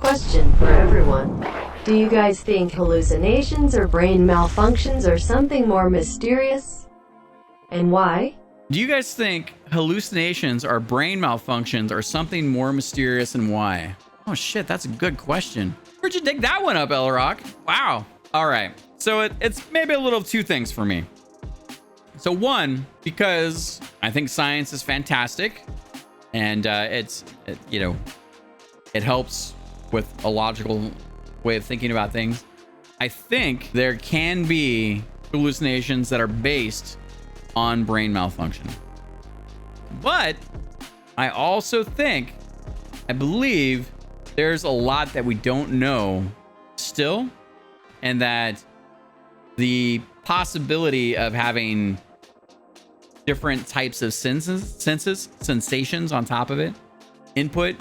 Question for everyone. Do you guys think hallucinations or brain malfunctions are something more mysterious? And why? Do you guys think hallucinations are brain malfunctions or something more mysterious, and why? Oh shit, that's a good question. Where'd you dig that one up, Elrock? Wow. All right. So it's maybe a little two things for me. So one, because I think science is fantastic, and it helps with a logical way of thinking about things. I think there can be hallucinations that are based on brain malfunction. But I also I believe there's a lot that we don't know still, and that the possibility of having different types of sensations on top of it, input,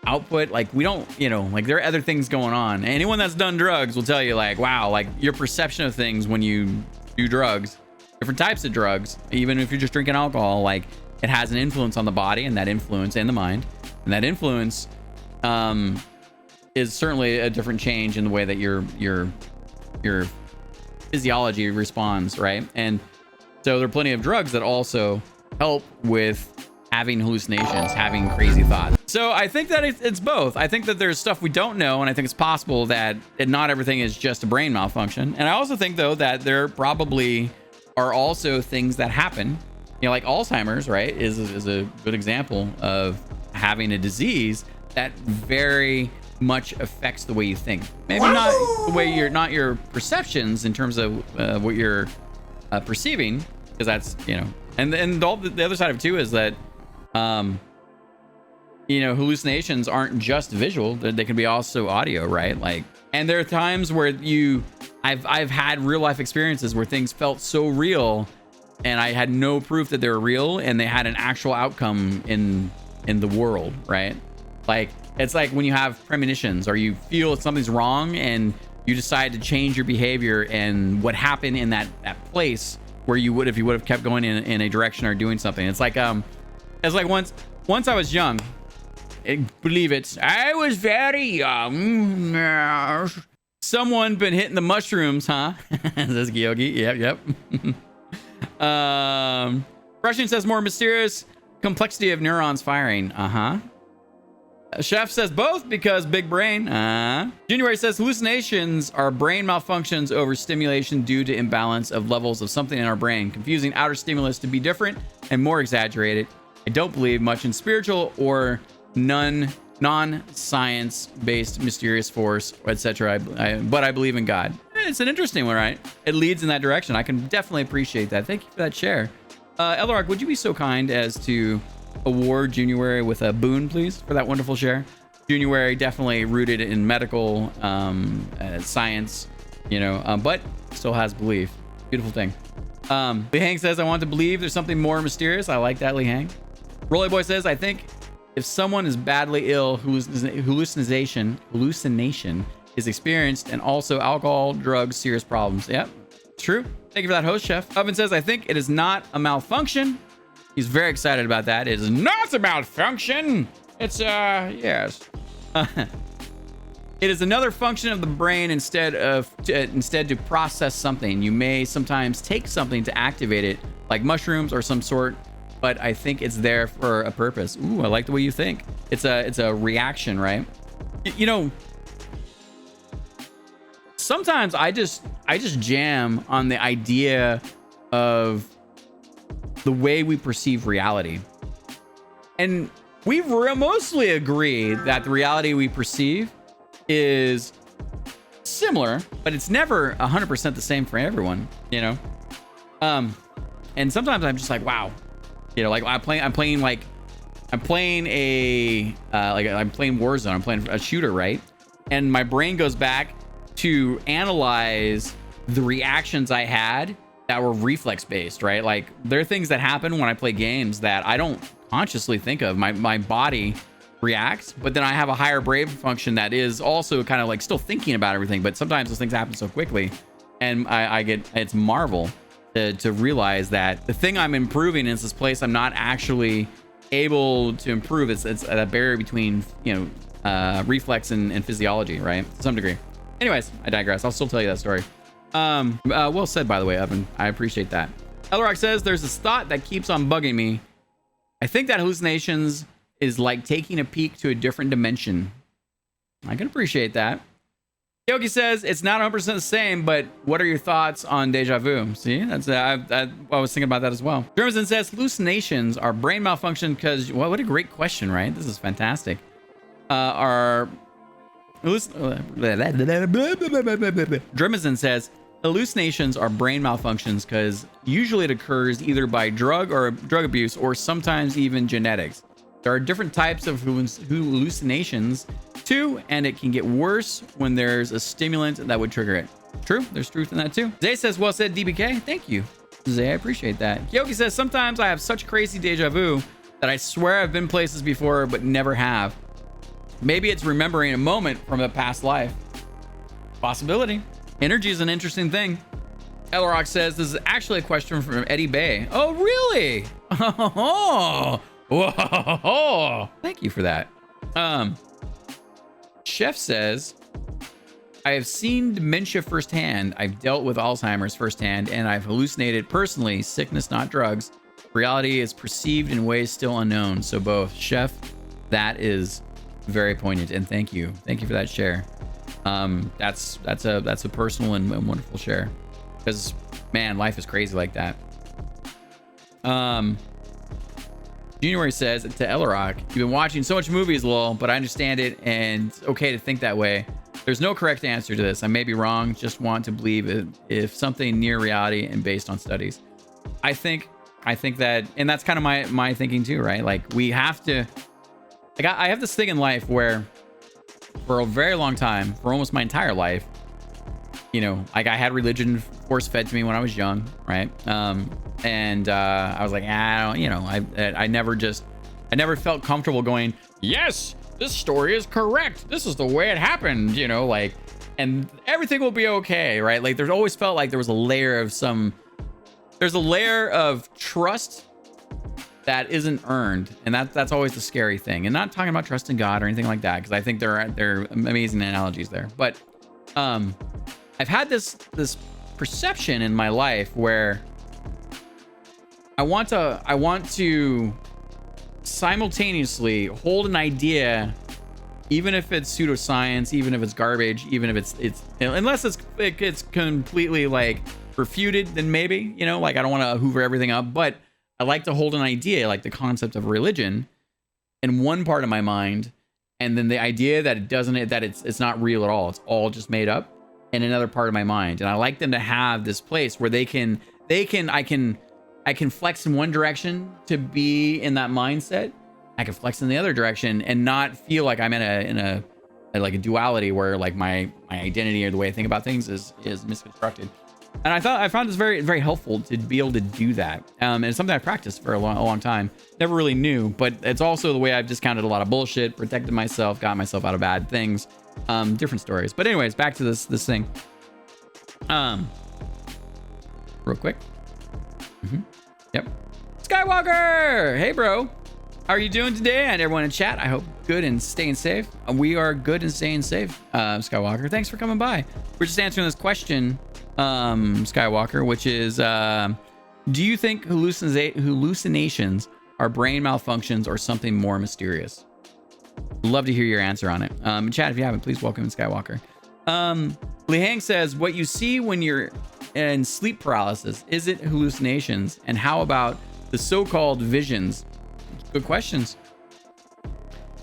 output, like we don't, like there are other things going on. Anyone that's done drugs will tell you, like, wow, like your perception of things when you do drugs, different types of drugs, even if you're just drinking alcohol, like it has an influence on the body, and that influence and the mind, and that influence is certainly a different change in the way that your physiology responds, right? And so there are plenty of drugs that also help with having hallucinations, having crazy thoughts. So I think that it's both. I think that there's stuff we don't know, and I think it's possible that not everything is just a brain malfunction. And I also think, though, that there probably are also things that happen, like Alzheimer's, right, is a good example of having a disease that very much affects the way you think. Maybe not the way your perceptions in terms of what you're perceiving, because that's, and all the other side of it too is that hallucinations aren't just visual, they can be also audio, right? Like, and there are times where I've had real life experiences where things felt so real and I had no proof that they were real, and they had an actual outcome in the world, right? Like, it's like when you have premonitions, or you feel something's wrong and you decide to change your behavior, and what happened in that place where you would, if you would have kept going in a direction or doing something. It's like once I was young, believe it, I was very young. Someone been hitting the mushrooms, huh? Says Gyogi. Yep. Russian says more mysterious complexity of neurons firing. Chef says both because big brain. January says hallucinations are brain malfunctions over stimulation due to imbalance of levels of something in our brain, confusing outer stimulus to be different and more exaggerated. I don't believe much in spiritual or non-science based mysterious force, etc. But I believe in God. It's an interesting one, right? It leads in that direction. I can definitely appreciate that. Thank you for that share. Elrock, would you be so kind as to award January with a boon, please, for that wonderful share? January definitely rooted in medical science, but still has belief. Beautiful thing. Lee Hang says, I want to believe there's something more mysterious. I like that, Lee Hang. Rolly Boy says, I think if someone is badly ill, hallucination is experienced, and also alcohol, drugs, serious problems. Yep, true. Thank you for that, host chef. Oven says, I think it is not a malfunction. He's very excited about that. It is not a malfunction. It's yes. It is another function of the brain instead to process something. You may sometimes take something to activate it, like mushrooms or some sort, but I think it's there for a purpose. Ooh, I like the way you think. It's a reaction, right? Sometimes I just jam on the idea of the way we perceive reality. And we mostly agree that the reality we perceive is similar, but it's never 100% the same for everyone, and sometimes I'm just like, wow, like I'm playing Warzone, I'm playing a shooter, right? And my brain goes back to analyze the reactions I had that were reflex based, right? Like, there are things that happen when I play games that I don't consciously think of. My body reacts, but then I have a higher brain function that is also kind of like still thinking about everything, but sometimes those things happen so quickly, and it's marvel to realize that the thing I'm improving is this place I'm not actually able to improve. It's a barrier between reflex and physiology, right? To some degree. Anyways, I digress. I'll still tell you that story. Well said, by the way, Evan. I appreciate that. Elrock says, there's this thought that keeps on bugging me. I think that hallucinations is like taking a peek to a different dimension. I can appreciate that. Yogi says, it's not 100% the same, but what are your thoughts on deja vu? See, that's I was thinking about that as well. Jermison says, hallucinations are brain malfunction because, well, what a great question, right? This is fantastic. Jermison says, hallucinations are brain malfunctions because usually it occurs either by drug abuse or sometimes even genetics. There are different types of hallucinations too, and it can get worse when there's a stimulant that would trigger it. True, there's truth in that too. Zay says, well said, DBK. Thank you, Zay. I appreciate that. Kyoki says, sometimes I have such crazy deja vu that I swear I've been places before but never have. Maybe it's remembering a moment from a past life. Possibility. Energy is an interesting thing. Elrock says, this is actually a question from Eddie Bay. Oh, really? Oh, whoa. Thank you for that. Chef says, I have seen dementia firsthand. I've dealt with Alzheimer's firsthand, and I've hallucinated personally, sickness, not drugs. Reality is perceived in ways still unknown. So both. Chef, that is very poignant, and thank you. Thank you for that share. That's a personal and wonderful share, because man, life is crazy like that. January says to Elrock, you've been watching so much movies, lol, but I understand it and it's okay to think that way. There's no correct answer to this. I may be wrong, just want to believe it if something near reality and based on studies. I think that, and that's kind of my thinking too, right? Like we have to, like I have this thing in life where for a very long time, for almost my entire life, you know, like I had religion force fed to me when I was young, right? I was like, I don't, you know, I never felt comfortable going, yes, this story is correct. This is the way it happened, you know, like, and everything will be okay, right? Like there's always felt like there was a layer of there's a layer of trust that isn't earned, and that's always the scary thing. And not talking about trust in God or anything like that, because I think there are amazing analogies there. But I've had this perception in my life where I want to simultaneously hold an idea, even if it's pseudoscience, even if it's garbage, even if it's unless it gets completely like refuted, then maybe, you know, like I don't want to hoover everything up, but I like to hold an idea like the concept of religion in one part of my mind, and then the idea that it's not real at all, it's all just made up, in another part of my mind. And I like them to have this place where I can flex in one direction to be in that mindset. I can flex in the other direction and not feel like I'm in a like a duality where like my identity or the way I think about things is misconstructed. And I found this very, very helpful to be able to do that. And it's something I practiced for a long time. Never really knew, but it's also the way I've discounted a lot of bullshit, protected myself, got myself out of bad things. Different stories. But anyways, back to this thing. Real quick. Yep. Skywalker! Hey, bro. How are you doing today? And everyone in chat, I hope good and staying safe. We are good and staying safe, Skywalker. Thanks for coming by. We're just answering this question, Skywalker, which is, do you think hallucinations are brain malfunctions or something more mysterious? Love to hear your answer on it. Chat, if you haven't, please welcome in Skywalker. Li Hang says, what you see when you're in sleep paralysis, is it hallucinations? And how about the so-called visions? Good questions.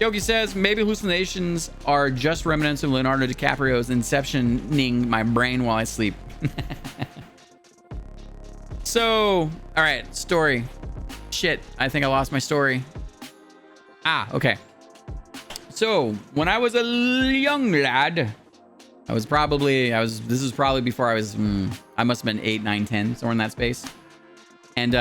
Yogi says, maybe hallucinations are just remnants of Leonardo DiCaprio's inceptioning my brain while I sleep. So, all right, story. Shit, I think I lost my story. Okay. So, when I was a young lad, this is probably before I was, I must have been 8, 9, 10, somewhere in that space. And,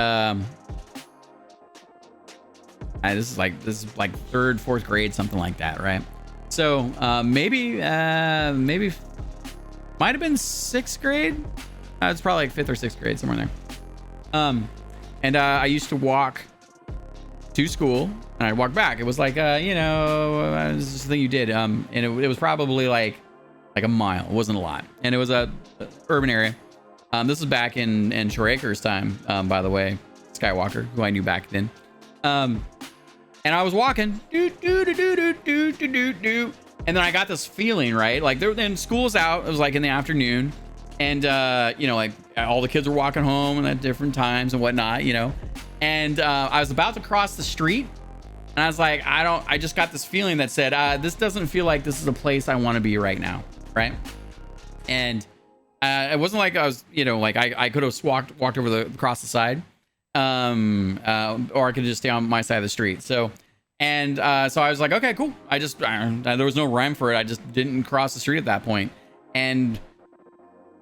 this is like 3rd, 4th grade, something like that, right? So, maybe might have been 6th grade. It's probably like 5th or 6th grade, somewhere in there. And I used to walk to school and I'd walk back. It was like, you know, this is the thing you did. And it was probably like a mile. It wasn't a lot. And it was a urban area. This was back in Shore Acres time, by the way, Skywalker, who I knew back then. And I was walking, and then I got this feeling, right? Like then school's out. It was like in the afternoon, and you know, like all the kids were walking home and at different times and whatnot, you know. And I was about to cross the street, and I was like, I just got this feeling that said, this doesn't feel like this is a place I want to be right now, right? And it wasn't like I was, you know, like I could have walked over across the side, or I could just stay on my side of the street. So I was like, okay, cool. There was no rhyme for it. I just didn't cross the street at that point. And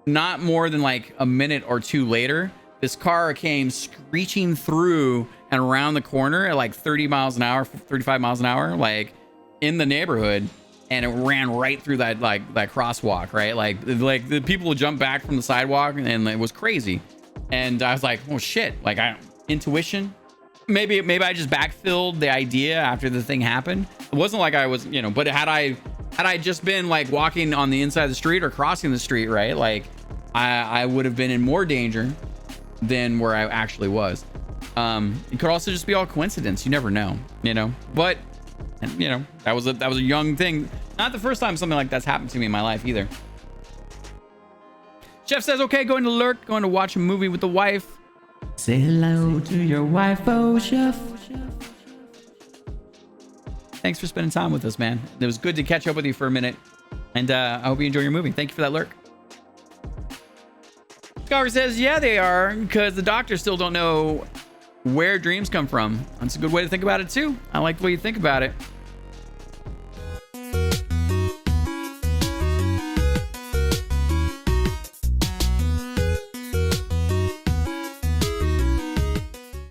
not more than like a minute or two later, this car came screeching through and around the corner at like 30 miles an hour, 35 miles an hour, like in the neighborhood. And it ran right through that crosswalk, right? Like the people would jump back from the sidewalk, and it was crazy. And I was like, oh shit! Like intuition. Maybe I just backfilled the idea after the thing happened. It wasn't like I was, you know. But had I just been like walking on the inside of the street or crossing the street, right? Like I would have been in more danger than where I actually was. It could also just be all coincidence. You never know, you know. But you know, that was a young thing. Not the first time something like that's happened to me in my life either. Chef says, okay, going to lurk, going to watch a movie with the wife. Say hello to your wife, oh chef. Thanks for spending time with us, man. It was good to catch up with you for a minute. And I hope you enjoy your movie. Thank you for that lurk. Scholar says, yeah, they are, because the doctors still don't know where dreams come from. That's a good way to think about it too. I like the way you think about it.